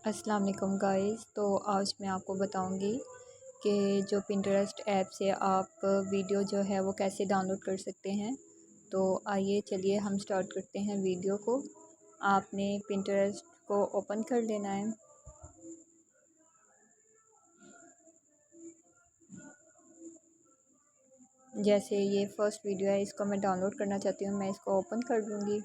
अस्सलाम वालेकुम गाइस। तो आज मैं आपको बताऊंगी कि जो पिंटरेस्ट ऐप से आप वीडियो जो है वो कैसे डाउनलोड कर सकते हैं। तो आइए चलिए हम स्टार्ट करते हैं वीडियो को। आपने पिंटरेस्ट को ओपन कर लेना है। जैसे ये फ़र्स्ट वीडियो है, इसको मैं डाउनलोड करना चाहती हूँ, मैं इसको ओपन कर लूँगी।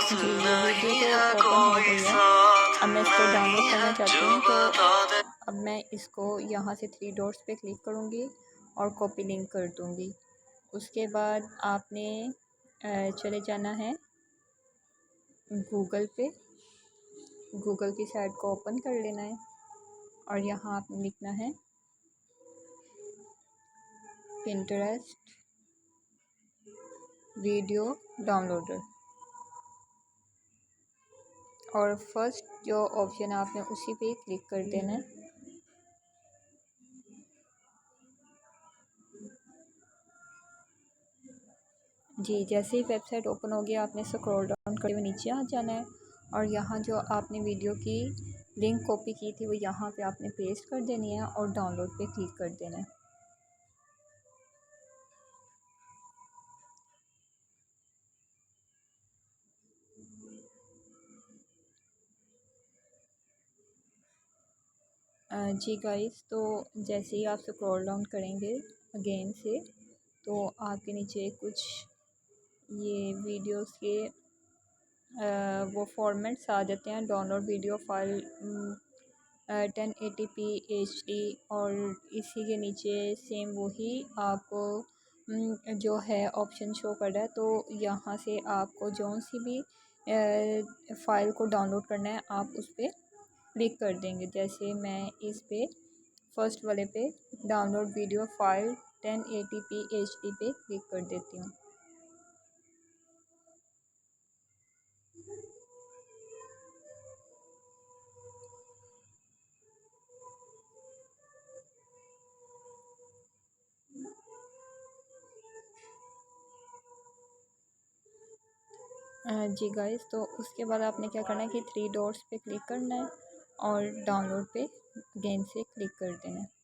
जी, ये वीडियो तो ओपन हो गई है। अब मैं इसको डाउनलोड करना चाहती हूँ, तो अब मैं इसको यहाँ से थ्री डॉट्स पे क्लिक करूँगी और कॉपी लिंक कर दूँगी। उसके बाद आपने चले जाना है गूगल पे। गूगल की साइट को ओपन कर लेना है और यहाँ आपने लिखना है पिंटरेस्ट वीडियो डाउनलोडर, और फर्स्ट जो ऑप्शन है आपने उसी पे क्लिक कर देना है। जी, जैसे ही वेबसाइट ओपन होगी आपने स्क्रॉल डाउन करते हुए नीचे आ जाना है और यहाँ जो आपने वीडियो की लिंक कॉपी की थी वो यहाँ पे आपने पेस्ट कर देनी है और डाउनलोड पे क्लिक कर देना है। जी गाइस, तो जैसे ही आप स्क्रॉल डाउन करेंगे अगेन से, तो आपके नीचे कुछ ये वीडियोस के वो फॉर्मेट्स आ जाते हैं। Download video file 1080p HD, और इसी के नीचे सेम वही आपको जो है ऑप्शन शो कर रहा है। तो यहाँ से आपको जो सी भी फ़ाइल को डाउनलोड करना है आप उस पर क्लिक कर देंगे। जैसे मैं इस पे फर्स्ट वाले पे download video file 1080p HD पे क्लिक कर देती हूँ। जी गाइस, तो उसके बाद आपने क्या करना है कि थ्री डॉट्स पे क्लिक करना है और डाउनलोड पे अगेन से क्लिक कर देना है।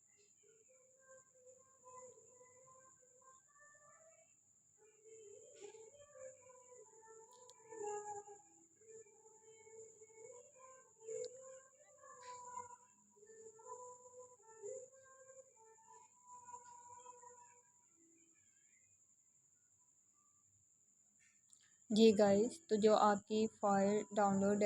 जी गाइस, तो जो आपकी फ़ाइल डाउनलोड है